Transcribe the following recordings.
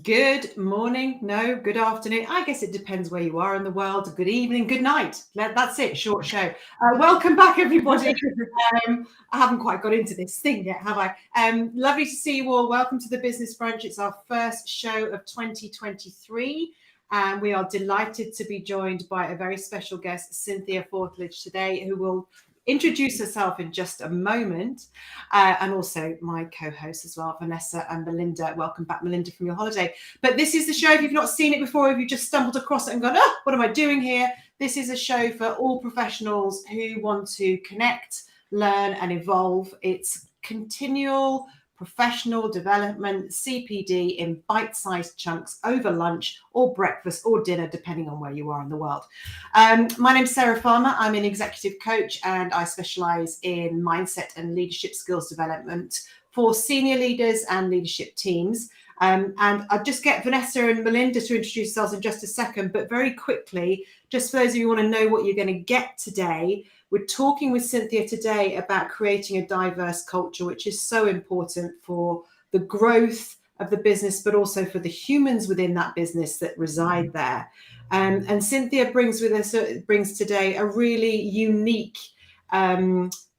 Good morning, no, good afternoon. I guess it depends where you are in the world. Good evening, good night. That's it, short show. Welcome back, everybody. I haven't quite got into this thing yet, have I? Lovely to see you all. Welcome to the Business Brunch. It's our first show of 2023. And we are delighted to be joined by a very special guest, Cynthia Fortlage, today, who will introduce herself in just a moment, and also my co-hosts as well, Vanessa and Melinda. Welcome back, Melinda, from your holiday. But this is the show, if you've not seen it before, if you've just stumbled across it and gone, what am I doing here? This is a show for all professionals who want to connect, learn and evolve. It's continual professional development, CPD, in bite-sized chunks over lunch or breakfast or dinner, depending on where you are in the world. My name's Sarah Farmer. I'm an executive coach and I specialise in mindset and leadership skills development for senior leaders and leadership teams. And I'll just get Vanessa and Melinda to introduce themselves in just a second, but very quickly, just for those of you who want to know what you're going to get today, we're talking with Cynthia today about creating a diverse culture, which is so important for the growth of the business, but also for the humans within that business that reside there. And Cynthia brings today a really unique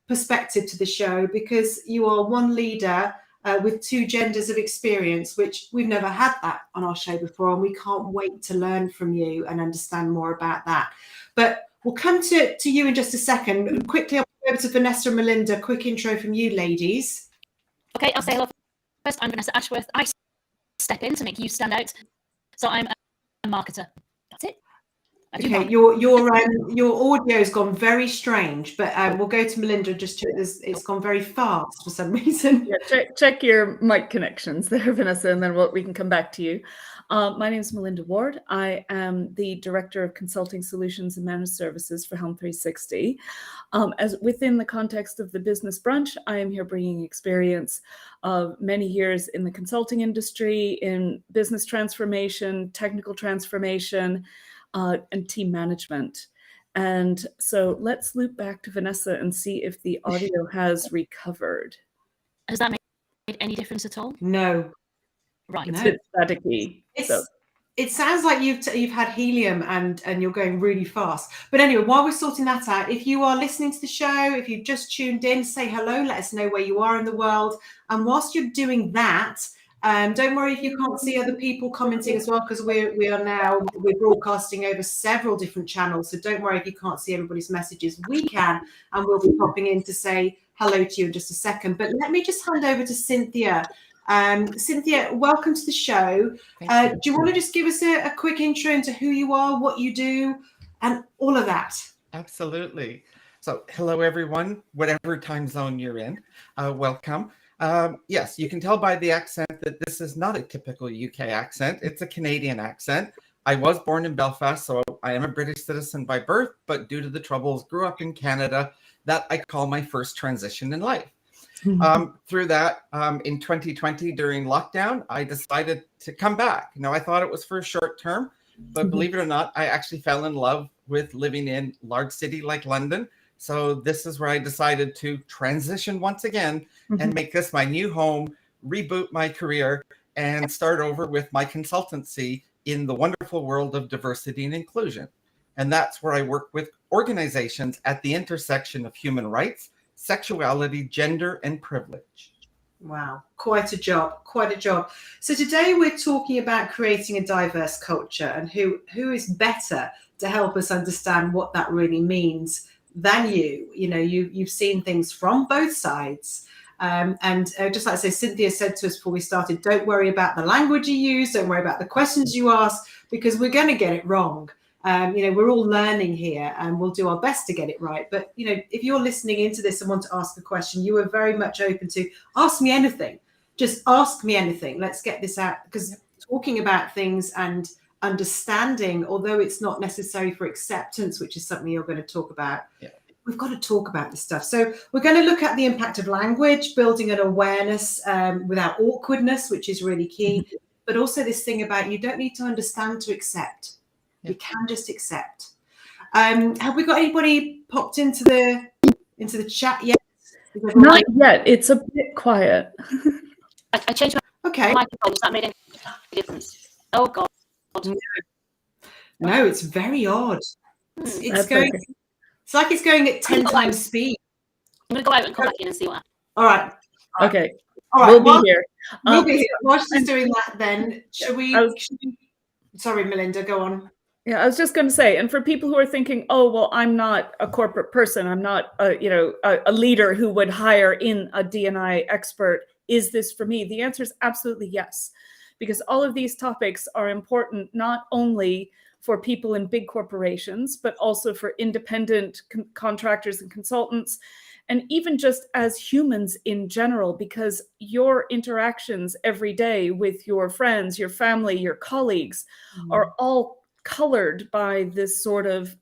perspective to the show, because you are one leader with two genders of experience, which we've never had that on our show before, and we can't wait to learn from you and understand more about that. But we'll come to you in just a second. Quickly, I'll go over to Vanessa and Melinda. Quick intro from you, ladies. Okay, I'll say hello first. I'm Vanessa Ashworth. I step in to make you stand out. So I'm a marketer. That's it. Okay, your audio's gone very strange, but we'll go to Melinda. Just check this. It's gone very fast for some reason. Yeah, check your mic connections there, Vanessa, and then we can come back to you. My name is Melinda Ward. I am the Director of Consulting Solutions and Managed Services for Helm 360. As within the context of the Business Brunch, I am here bringing experience of many years in the consulting industry, in business transformation, technical transformation, and team management. And so let's loop back to Vanessa and see if the audio has recovered. Has that made any difference at all? No. Right. It's a bit staticky. It sounds like you've had helium and you're going really fast. But anyway, while we're sorting that out, if you are listening to the show, if you've just tuned in, say hello, let us know where you are in the world. And whilst you're doing that, don't worry if you can't see other people commenting as well, because we're broadcasting over several different channels. So don't worry if you can't see everybody's messages. We can, and we'll be popping in to say hello to you in just a second. But let me just hand over to Cynthia. Cynthia, welcome to the show. Do you want to just give us a quick intro into who you are, what you do, and all of that? Absolutely. So hello, everyone, whatever time zone you're in, welcome. Yes, you can tell by the accent that this is not a typical UK accent. It's a Canadian accent. I was born in Belfast, so I am a British citizen by birth, but due to the troubles, grew up in Canada. That I call my first transition in life. Through that, in 2020, during lockdown, I decided to come back. Now, I thought it was for a short term, but believe it or not, I actually fell in love with living in a large city like London. So this is where I decided to transition once again and make this my new home, reboot my career, and start over with my consultancy in the wonderful world of diversity and inclusion. And that's where I work with organizations at the intersection of human rights, sexuality, gender, and privilege. Wow, quite a job. So today we're talking about creating a diverse culture, and who is better to help us understand what that really means than you. You know, you've seen things from both sides. And just like I say, Cynthia said to us before we started, don't worry about the language you use, don't worry about the questions you ask, because we're going to get it wrong. We're all learning here and we'll do our best to get it right. But, if you're listening into this and want to ask a question, you are very much open to ask me anything. Just ask me anything. Let's get this out, because talking about things and understanding, although it's not necessary for acceptance, which is something you're going to talk about, we've got to talk about this stuff. So we're going to look at the impact of language, building an awareness without awkwardness, which is really key. But also this thing about you don't need to understand to accept. You can just accept. Have we got anybody popped into the chat yet? Not yet. It's a bit quiet. I changed Okay. Microphones, that made any difference? Oh God. No, it's very odd. That's It's going. okay. It's like it's going at 10 times speed. I'm going to go out and come back in and see what happens. All right. Okay. All right. We'll be here. We'll be here. While she's doing that, then should we? I Sorry, Melinda. Go on. Yeah, I was just going to say, and for people who are thinking, oh, well, I'm not a corporate person, I'm not a leader who would hire in a D&I expert. Is this for me? The answer is absolutely yes, because all of these topics are important not only for people in big corporations, but also for independent contractors and consultants, and even just as humans in general, because your interactions every day with your friends, your family, your colleagues are all colored by this sort of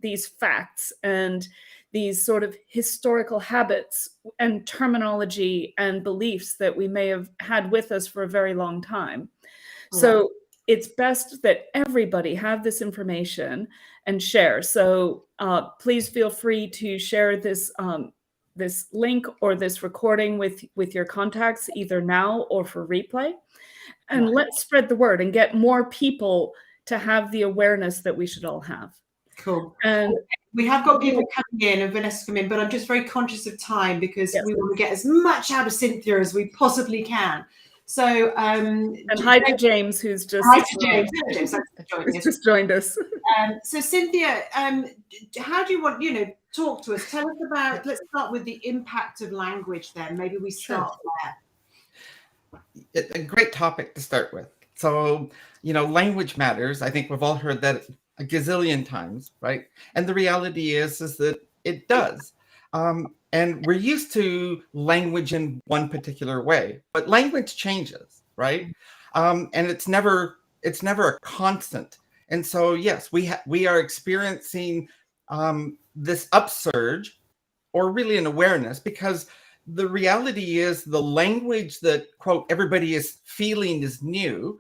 these facts and these sort of historical habits and terminology and beliefs that we may have had with us for a very long time. So it's best that everybody have this information and share. So please feel free to share this this link or this recording with your contacts, either now or for replay. And let's spread the word and get more people to have the awareness that we should all have. Cool. And we have got people coming in and Vanessa come in, but I'm just very conscious of time because we want to get as much out of Cynthia as we possibly can. So and hi to James, who's just just joined us. So Cynthia, how do you want, talk to us? Tell us about, let's start with the impact of language then. Maybe we start there. A great topic to start with. So, language matters. I think we've all heard that a gazillion times, right? And the reality is that it does. And we're used to language in one particular way, but language changes, right? And it's never a constant. And so, yes, we are experiencing this upsurge, or really an awareness, because the reality is the language that, quote, everybody is feeling is new.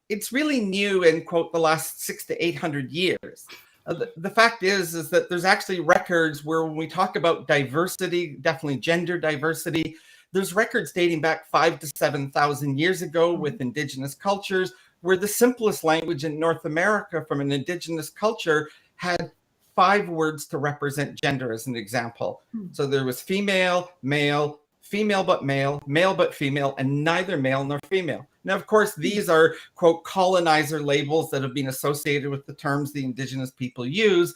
It's really new in, quote, the last 600 to 800 years. The fact is that there's actually records where when we talk about diversity, definitely gender diversity, there's records dating back 5,000 to 7,000 years ago with indigenous cultures, where the simplest language in North America from an indigenous culture had 5 words to represent gender, as an example. So there was female, male, female but male, male but female, and neither male nor female. Now, of course, these are, quote, colonizer labels that have been associated with the terms the indigenous people use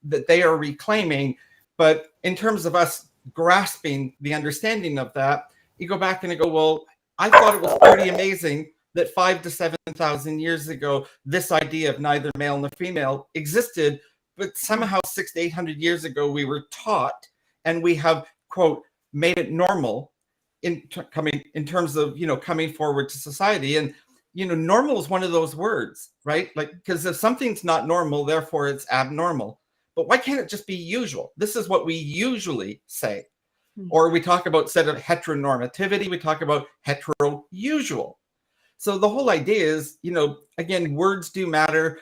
that they are reclaiming. But in terms of us grasping the understanding of that, you go back and you go, well, I thought it was pretty amazing that 5,000 to 7,000 years ago, this idea of neither male nor female existed, but somehow 600 to 800 years ago, we were taught, and we have, quote, made it normal in terms of, coming forward to society. And, normal is one of those words, right? Like, because if something's not normal, therefore it's abnormal. But why can't it just be usual? This is what we usually say. Or we talk about, instead of heteronormativity, we talk about hetero-usual. So the whole idea is, again, words do matter.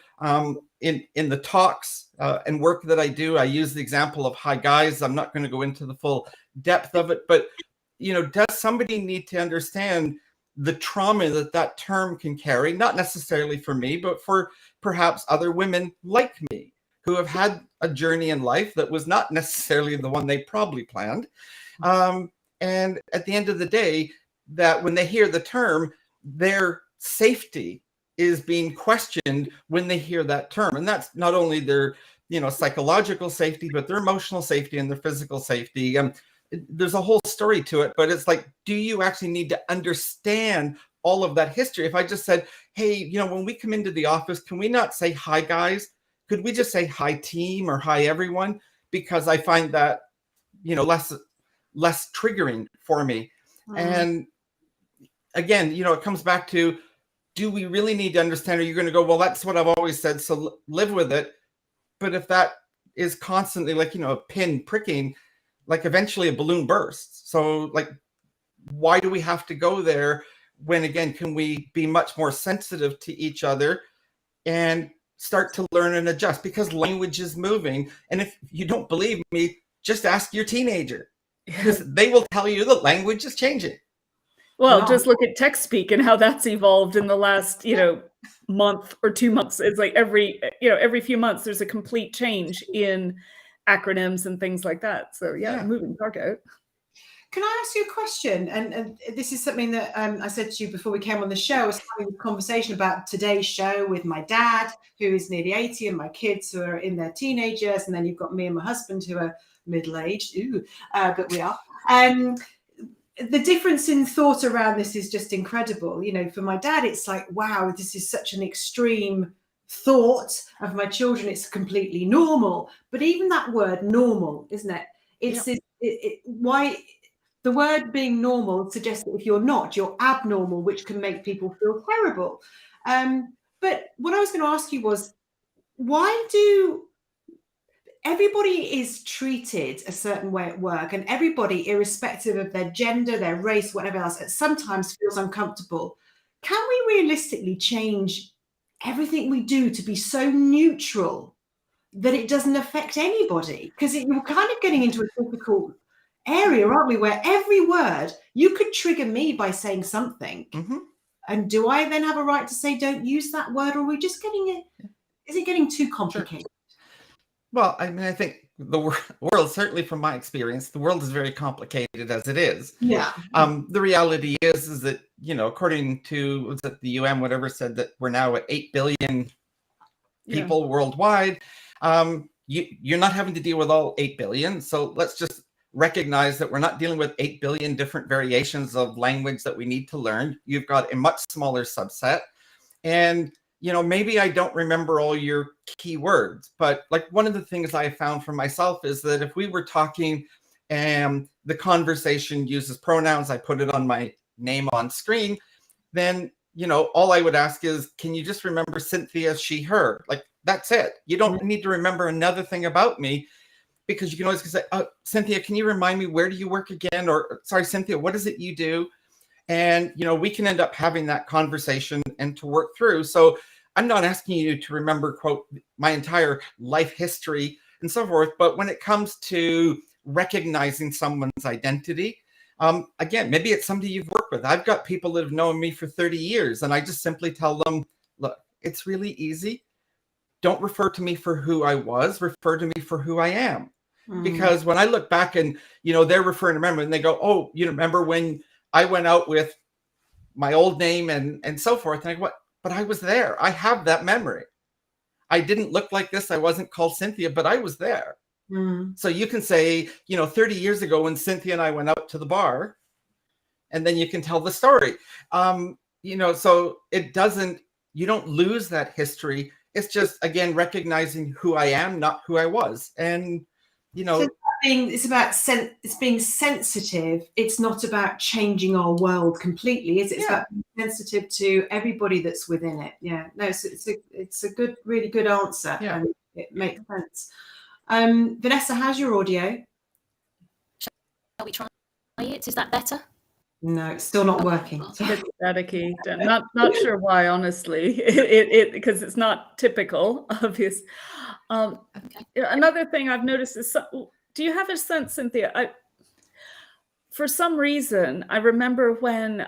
In the talks and work that I do, I use the example of hi guys. I'm not going to go into the full depth of it, but does somebody need to understand the trauma that term can carry? Not necessarily for me, but for perhaps other women like me who have had a journey in life that was not necessarily the one they probably planned. And at the end of the day, that when they hear the term, their safety is being questioned when they hear that term. And that's not only their, psychological safety, but their emotional safety and their physical safety. There's a whole story to it, but it's like, do you actually need to understand all of that history? If I just said, hey, when we come into the office, can we not say hi guys? Could we just say hi team or hi everyone? Because I find that, less triggering for me. And again, it comes back to, do we really need to understand? Are you going to go, well, that's what I've always said, so live with it. But if that is constantly like, a pin pricking, like eventually a balloon bursts. So like, why do we have to go there when, again, can we be much more sensitive to each other and start to learn and adjust? Because language is moving. And if you don't believe me, just ask your teenager, because they will tell you that language is changing. Well, Yeah. just look at text speak and how that's evolved in the last, month or 2 months. It's like every few months there's a complete change in acronyms and things like that. So yeah, Yeah. moving target. Can I ask you a question? And this is something that I said to you before we came on the show. I was having a conversation about today's show with my dad, who is nearly 80, and my kids who are in their teenagers. And then you've got me and my husband who are middle-aged. But we are. The difference in thought around this is just incredible. For my dad, it's like, wow, this is such an extreme thought. Of my children, it's completely normal. But even that word normal, isn't it? It's why the word being normal suggests that if you're not, you're abnormal, which can make people feel terrible. But what I was going to ask you was, why do everybody is treated a certain way at work, and everybody, irrespective of their gender, their race, whatever else, sometimes feels uncomfortable? Can we realistically change everything we do to be so neutral that it doesn't affect anybody? Because you're kind of getting into a difficult area, aren't we, where every word you could trigger me by saying something, and do I then have a right to say don't use that word, or are we just getting it? Is it getting too complicated? Sure. Well, I mean, I think the world, certainly from my experience, the world is very complicated as it is. Yeah. The reality is that, according to, was it the UN, whatever, said that we're now at 8 billion people worldwide. You're not having to deal with all 8 billion. So let's just recognize that we're not dealing with 8 billion different variations of language that we need to learn. You've got a much smaller subset. And, maybe I don't remember all your key words, but like one of the things I found for myself is that if we were talking and the conversation uses pronouns, I put it on my name on screen, then, all I would ask is, can you just remember Cynthia, she, her? Like, that's it. You don't need to remember another thing about me, because you can always say, oh, Cynthia, can you remind me, where do you work again? Or sorry, Cynthia, what is it you do? And, we can end up having that conversation and to work through. So I'm not asking you to remember, quote, my entire life history and so forth. But when it comes to recognizing someone's identity, again, maybe it's somebody you've worked with. I've got people that have known me for 30 years, and I just simply tell them, look, it's really easy. Don't refer to me for who I was, refer to me for who I am. Because when I look back and, they're referring to memory and they go, oh, you remember when I went out with my old name and so forth. And I go, what? But I was there. I have that memory. I didn't look like this. I wasn't called Cynthia, but I was there. So you can say, 30 years ago when Cynthia and I went out to the bar, and then you can tell the story. So it doesn't, you don't lose that history. It's just, again, recognizing who I am, not who I was. And, So it's about it's being sensitive. It's not about changing our world completely, is it? It's about being sensitive to everybody that's within it. Yeah. No, it's a good, really good answer. Yeah. And it makes sense. Vanessa, how's your audio? Shall we try it? Is that better? No, it's still not working. It's staticky. Not sure why, honestly. It because it's not typical, obvious. Another thing I've noticed is, do you have a sense, Cynthia? For some reason, I remember when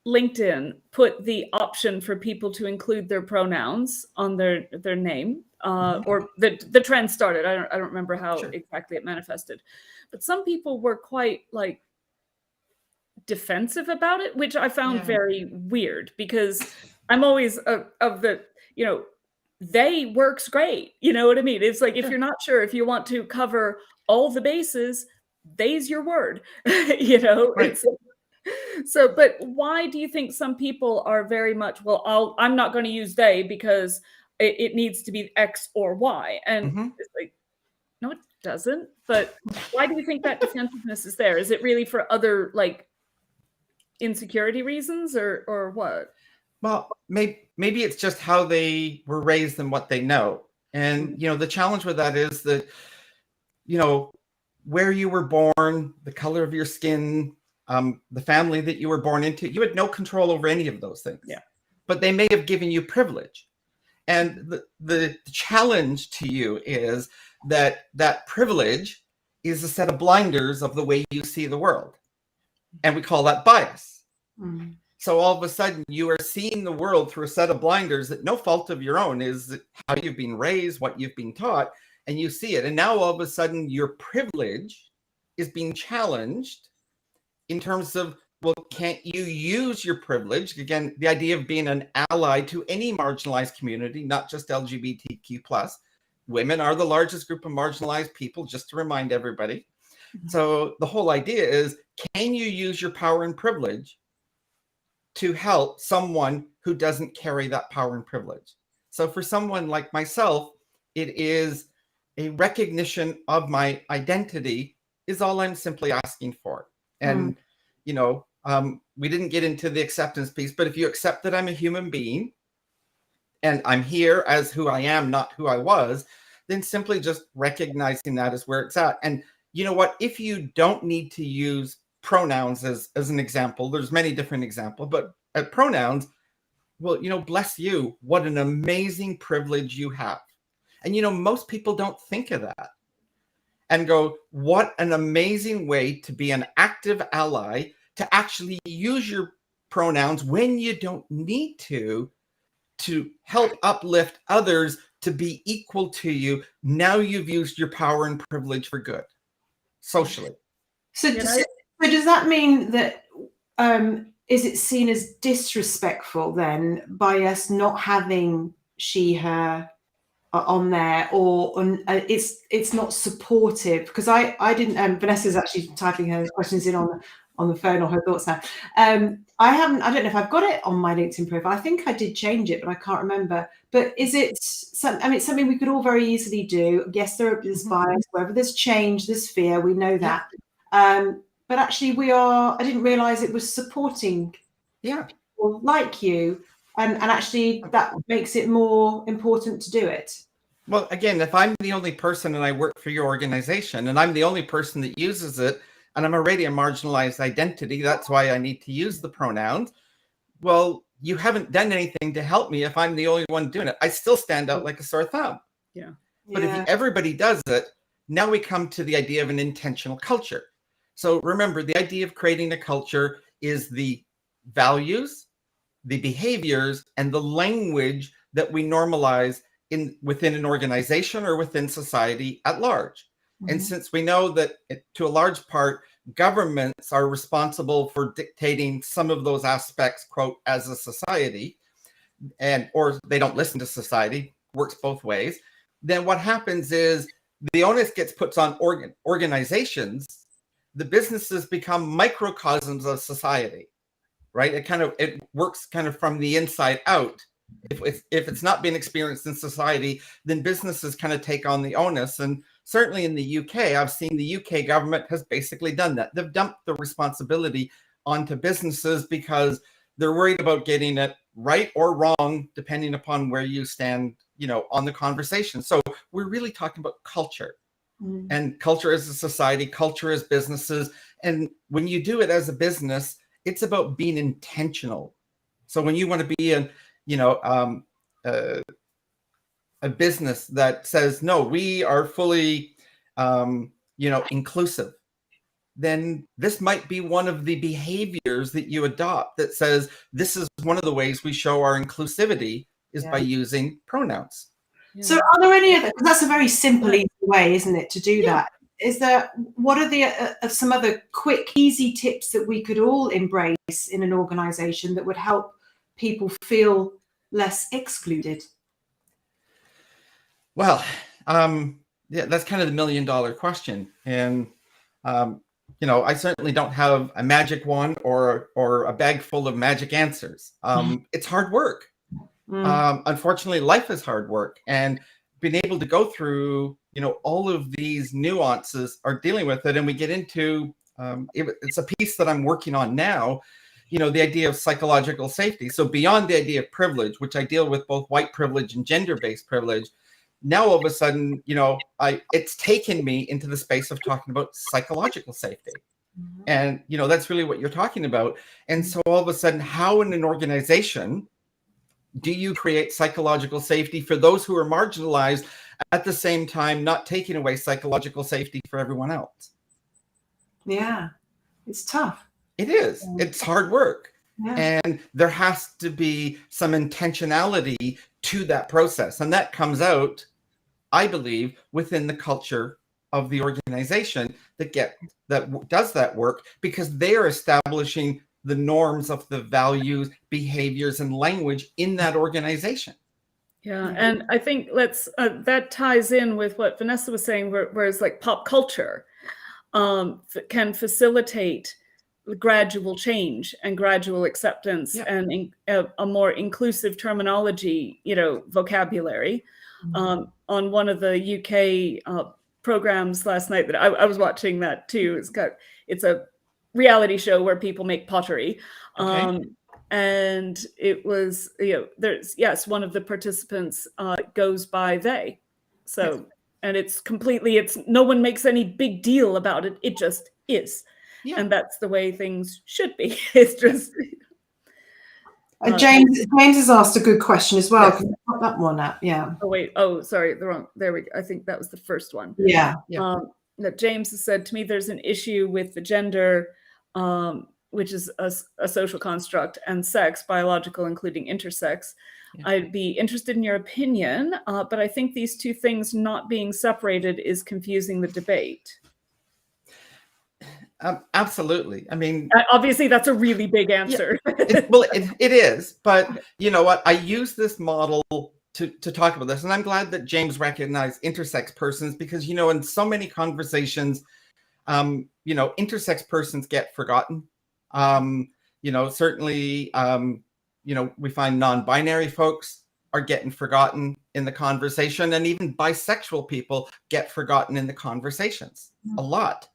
LinkedIn put the option for people to include their pronouns on their name, or the trend started. I don't remember how exactly it manifested, but some people were quite like defensive about it, which I found very weird, because I'm always of the, they works great. You know what I mean? It's like, if you're not sure, if you want to cover all the bases, they's your word, Right. So, but why do you think some people are very much, well, I'm not going to use they because it needs to be X or Y. And it's like, no, it doesn't. But why do you think that defensiveness is there? Is it really for other like insecurity reasons or what? Well, maybe it's just how they were raised and what they know. And, the challenge with that is that, where you were born, the color of your skin, the family that you were born into, you had no control over any of those things. Yeah. But they may have given you privilege. And the challenge to you is that privilege is a set of blinders of the way you see the world. And we call that bias. Mm. So all of a sudden you are seeing the world through a set of blinders that no fault of your own, is how you've been raised, what you've been taught, and you see it. And now all of a sudden your privilege is being challenged in terms of, well, can't you use your privilege? Again, the idea of being an ally to any marginalized community, not just LGBTQ+. Women are the largest group of marginalized people, just to remind everybody. Mhm. So the whole idea is, can you use your power and privilege to help someone who doesn't carry that power and privilege? So for someone like myself, it is a recognition of my identity is all I'm simply asking for. And, you know, we didn't get into the acceptance piece, but if you accept that I'm a human being and I'm here as who I am, not who I was, then simply just recognizing that is where it's at. And you know what, if you don't need to use pronouns as an example, there's many different examples, but pronouns, well, you know, bless you, what an amazing privilege you have. And, you know, most people don't think of that and go, what an amazing way to be an active ally, to actually use your pronouns when you don't need to help uplift others to be equal to you. Now you've used your power and privilege for good, socially. So does that mean that is it seen as disrespectful then by us not having she, her on there, or it's not supportive? Because I didn't, Vanessa's actually typing her questions in on the phone, or her thoughts now. I don't know if I've got it on my LinkedIn profile. I think I did change it, but I can't remember. But is it it's something we could all very easily do? Yes, there's bias, wherever there's change, there's fear, we know that. But actually I didn't realize it was supporting people like you, and actually that makes it more important to do it. Well, again, if I'm the only person and I work for your organization and I'm the only person that uses it, and I'm already a marginalized identity, that's why I need to use the pronouns. Well, you haven't done anything to help me if I'm the only one doing it. I still stand out like a sore thumb. Yeah. But if everybody does it, now we come to the idea of an intentional culture. So remember, the idea of creating a culture is the values, the behaviors, and the language that we normalize within an organization or within society at large. And since we know that to a large part, governments are responsible for dictating some of those aspects, quote, as a society, or they don't listen to society, works both ways, then what happens is the onus gets put on organizations. The businesses become microcosms of society, right? It works kind of from the inside out. If it's not being experienced in society, then businesses kind of take on the onus. And certainly in the UK, I've seen the UK government has basically done that. They've dumped the responsibility onto businesses because they're worried about getting it right or wrong, depending upon where you stand, you know, on the conversation. So we're really talking about culture. And culture as a society, culture as businesses. And when you do it as a business, it's about being intentional. So when you want to be a business that says, no, we are fully, inclusive, then this might be one of the behaviors that you adopt that says, this is one of the ways we show our inclusivity is by using pronouns. So are there any other, because that's a very simple, easy way, isn't it, to do that? What are the some other quick, easy tips that we could all embrace in an organization that would help people feel less excluded? Well, that's kind of the $1 million question. And, I certainly don't have a magic wand or a bag full of magic answers. It's hard work. Unfortunately, life is hard work, and being able to go through, all of these nuances are dealing with it. And we get into, it's a piece that I'm working on now, the idea of psychological safety. So beyond the idea of privilege, which I deal with both white privilege and gender-based privilege, now all of a sudden, it's taken me into the space of talking about psychological safety. And, that's really what you're talking about. And so all of a sudden, how in an organization do you create psychological safety for those who are marginalized, at the same time not taking away psychological safety for everyone else? Yeah, it's tough. It is. It's hard work. Yeah. And there has to be some intentionality to that process. And that comes out, I believe, within the culture of the organization that does that work, because they are establishing the norms of the values, behaviors, and language in that organization. Yeah, and I think that ties in with what Vanessa was saying, whereas like pop culture can facilitate gradual change and gradual acceptance, Yeah. and a more inclusive terminology, vocabulary. On one of the UK programs last night that I was watching that too. It's a reality show where people make pottery. Okay. And it was, one of the participants goes by they. So, and it's no one makes any big deal about it. It just is. Yeah. And that's the way things should be. It's just. James has asked a good question as well. Yes. Can you put that one up? Yeah. Oh, wait. Oh, sorry. There we go. I think that was the first one. Yeah. That James has said to me, there's an issue with the gender, which is a social construct, and sex, biological, including intersex. Yeah. I'd be interested in your opinion, but I think these two things not being separated is confusing the debate. Absolutely. I mean, obviously, that's a really big answer. Yeah, it is. But you know what? I use this model to talk about this. And I'm glad that James recognized intersex persons, because, in so many conversations, intersex persons get forgotten. Certainly, we find non-binary folks are getting forgotten in the conversation, and even bisexual people get forgotten in the conversations a lot.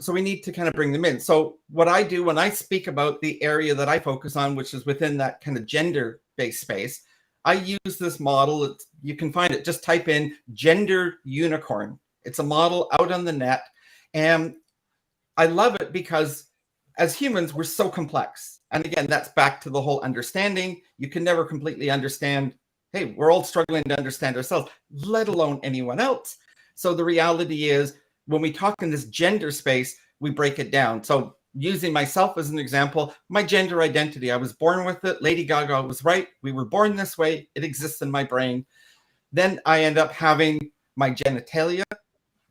So we need to kind of bring them in. So what I do when I speak about the area that I focus on, which is within that kind of gender-based space, I use this model. You can find it. Just type in gender unicorn. It's a model out on the net. And I love it because as humans, we're so complex. And again, that's back to the whole understanding. You can never completely understand. Hey, we're all struggling to understand ourselves, let alone anyone else. So the reality is, when we talk in this gender space, we break it down. So using myself as an example, my gender identity, I was born with it. Lady Gaga was right. We were born this way. It exists in my brain. Then I end up having my genitalia.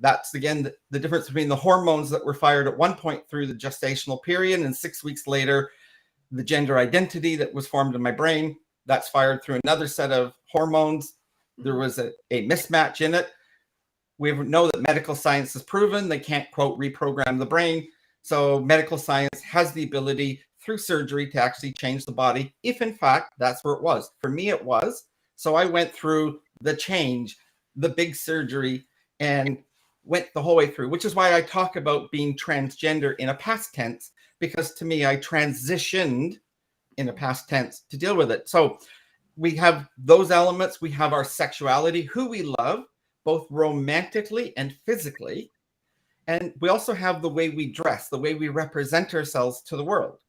That's, again, the difference between the hormones that were fired at one point through the gestational period, and 6 weeks later, the gender identity that was formed in my brain, that's fired through another set of hormones. There was a mismatch in it. We know that medical science has proven they can't, quote, reprogram the brain. So medical science has the ability through surgery to actually change the body, if in fact that's where it was. For me, it was. So I went through the change, the big surgery, and went the whole way through, which is why I talk about being transgender in a past tense, because to me, I transitioned in a past tense to deal with it. So we have those elements. We have our sexuality, who we love, both romantically and physically. And we also have the way we dress, the way we represent ourselves to the world.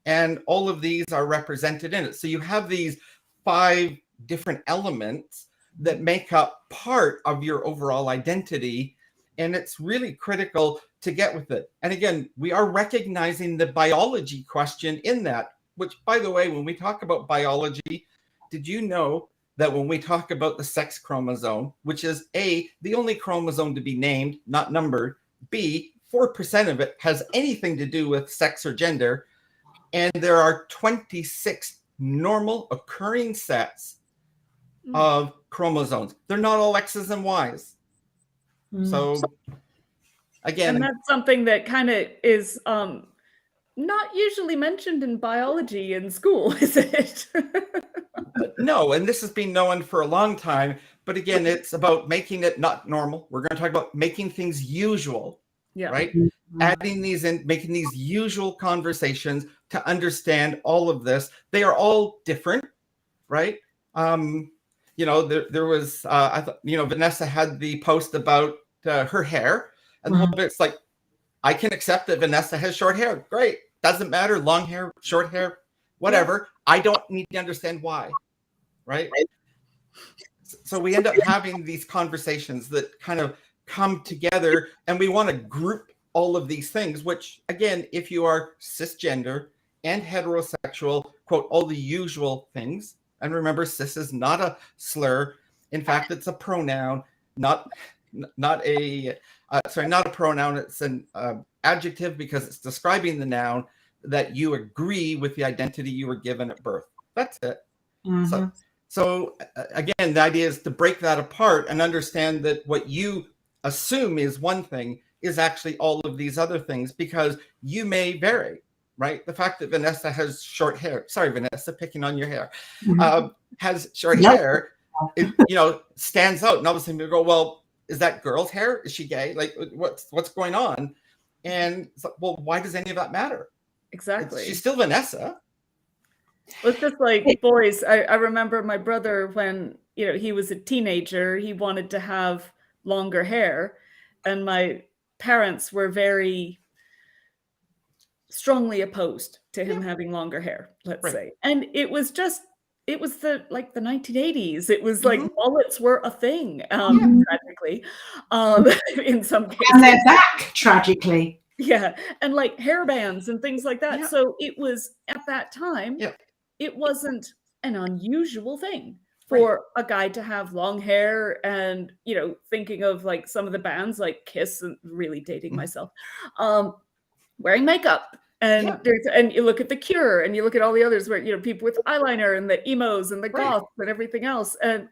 And all of these are represented in it. So you have these 5 different elements that make up part of your overall identity. And it's really critical to get with it. And again, we are recognizing the biology question in that, which, by the way, when we talk about biology, did you know that when we talk about the sex chromosome, which is A, the only chromosome to be named, not numbered, B, 4% of it has anything to do with sex or gender, and there are 26 normal occurring sets of chromosomes. They're not all X's and Y's. So again, and that's something that kind of is not usually mentioned in biology in school, is it? No, and this has been known for a long time. But again, it's about making it not normal. We're going to talk about making things usual, right? Adding these in, making these usual conversations to understand all of this. They are all different, right? There was, I thought, Vanessa had the post about her hair, and the whole bit's like, I can accept that Vanessa has short hair. Great. Doesn't matter. Long hair, short hair, whatever. I don't need to understand why. Right. So we end up having these conversations that kind of come together, and we want to group all of these things, which, again, if you are cisgender and heterosexual, quote, all the usual things. And remember, cis is not a slur. In fact, it's a pronoun, not a pronoun. It's an adjective because it's describing the noun that you agree with the identity you were given at birth. That's it. Mm-hmm. So again, the idea is to break that apart and understand that what you assume is one thing is actually all of these other things, because you may vary, right? The fact that Vanessa has short hair, sorry, Vanessa, picking on your hair, has short hair, it, stands out. And all of a sudden you go, well, is that girl's hair? Is she gay? Like, what's going on? And it's like, well, why does any of that matter? Exactly. She's still Vanessa. Well, it's just like boys. I remember my brother when, he was a teenager, he wanted to have longer hair, and my parents were very strongly opposed to him having longer hair, let's say. And it was the 1980s. It was like mullets were a thing, tragically, in some cases. And they're back, tragically. Yeah, and like hair bands and things like that. Yeah. So it was, at that time, it wasn't an unusual thing for a guy to have long hair. And, thinking of like some of the bands like Kiss, and really dating myself, wearing makeup. And and you look at The Cure, and you look at all the others where, people with eyeliner and the emos and the goths and everything else. And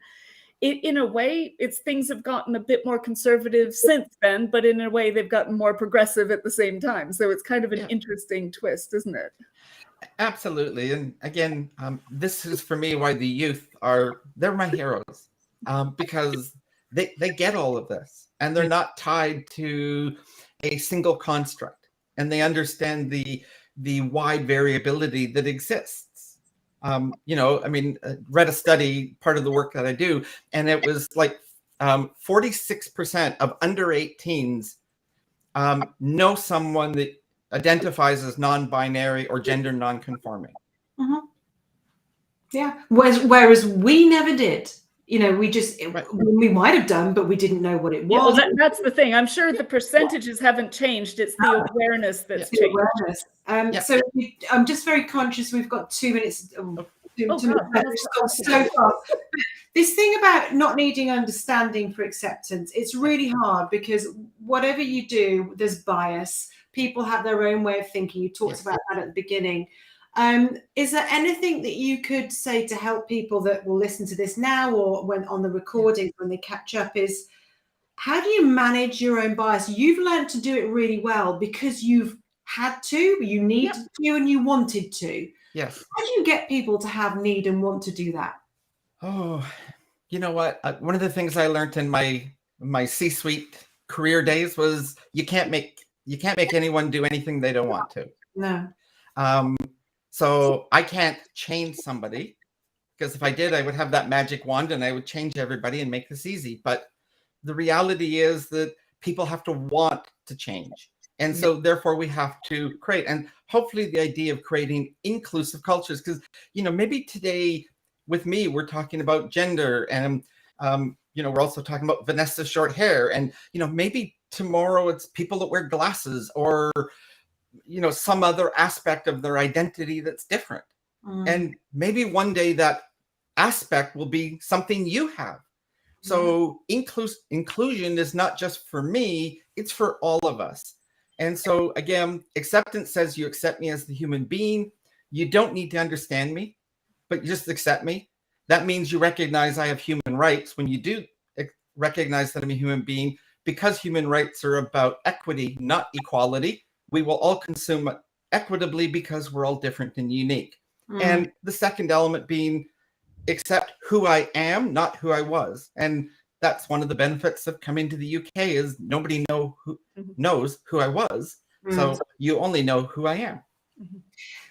in a way, things have gotten a bit more conservative since then, but in a way they've gotten more progressive at the same time. So it's kind of an interesting twist, isn't it? Absolutely. And again, this is for me why the youth they're my heroes, because they get all of this, and they're not tied to a single construct, and they understand the wide variability that exists. Read a study, part of the work that I do, and it was like 46% of under 18s know someone that identifies as non-binary or gender non-conforming. Mm-hmm. Yeah. Whereas we never did. We might have done, but we didn't know what it was. Well, that's the thing. I'm sure the percentages haven't changed. It's the awareness that's changed. So I'm just very conscious. We've got 2 minutes. So fast. This thing about not needing understanding for acceptance, it's really hard, because whatever you do, there's bias. People have their own way of thinking. You talked about that at the beginning. Is there anything that you could say to help people that will listen to this now, or when on the recording, when they catch up, is how do you manage your own bias? You've learned to do it really well because you've had to, you needed to, and you wanted to. Yes. How do you get people to have need and want to do that? Oh, you know what? One of the things I learned in my C-suite career days was you can't make anyone do anything they don't want to. No. So I can't change somebody, because if I did, I would have that magic wand and I would change everybody and make this easy. But the reality is that people have to want to change. And so therefore we have to create, and hopefully the idea of creating inclusive cultures, because, maybe today with me, we're talking about gender, and, we're also talking about Vanessa's short hair, and, maybe tomorrow it's people that wear glasses, or, some other aspect of their identity that's different. And maybe one day that aspect will be something you have. So inclusion is not just for me, it's for all of us. And so again, acceptance says you accept me as the human being. You don't need to understand me, but you just accept me. That means you recognize I have human rights. When you do recognize that I'm a human being, because human rights are about equity, not equality, we will all consume equitably because we're all different and unique. And the second element being accept who I am, not who I was. And that's one of the benefits of coming to the UK, is nobody knows who I was. So you only know who I am.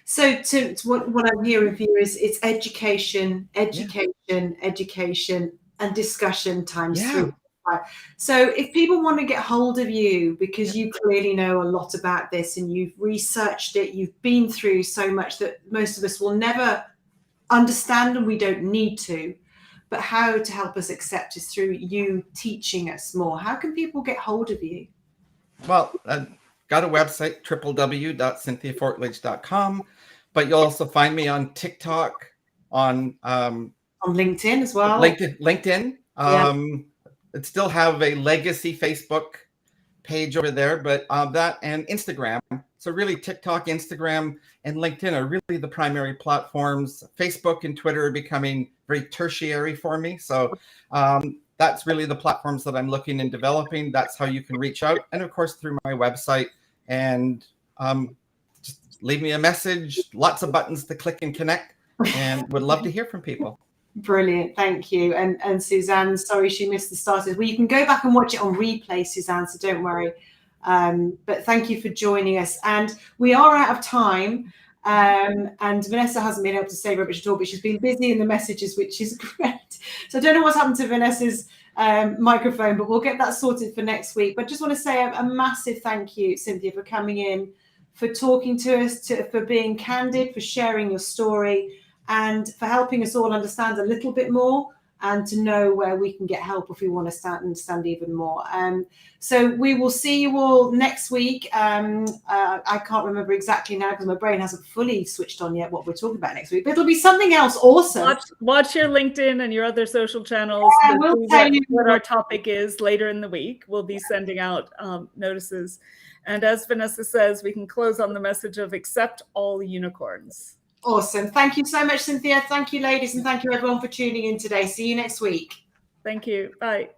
So what I'm hearing for you is it's education, and discussion times 3. So if people want to get hold of you, because you clearly know a lot about this and you've researched it, you've been through so much that most of us will never understand, and we don't need to, but how to help us accept is through you teaching us more. How can people get hold of you? Well, I've got a website, www.cynthiafortlage.com. but you'll also find me on TikTok, on LinkedIn as well. LinkedIn. It still have a legacy Facebook page over there, but that and Instagram. So really TikTok, Instagram, and LinkedIn are really the primary platforms. Facebook and Twitter are becoming very tertiary for me. So that's really the platforms that I'm looking and developing. That's how you can reach out. And of course, through my website, and just leave me a message, lots of buttons to click and connect, and would love to hear from people. Brilliant, thank you. And Suzanne, sorry she missed the start. Well, you can go back and watch it on replay, Suzanne, so don't worry. But thank you for joining us. And we are out of time. And Vanessa hasn't been able to say rubbish at all, but she's been busy in the messages, which is great. So I don't know what's happened to Vanessa's microphone, but we'll get that sorted for next week. But just want to say a massive thank you, Cynthia, for coming in, for talking to us, for being candid, for sharing your story, and for helping us all understand a little bit more and to know where we can get help if we want to understand even more. So we will see you all next week. I can't remember exactly now because my brain hasn't fully switched on yet what we're talking about next week, but it'll be something else awesome. Watch your LinkedIn and your other social channels. Yeah, we'll tell you what our topic is later in the week. We'll be sending out notices. And as Vanessa says, we can close on the message of accept all unicorns. Awesome. Thank you so much, Cynthia. Thank you, ladies, and thank you, everyone, for tuning in today. See you next week. Thank you. Bye.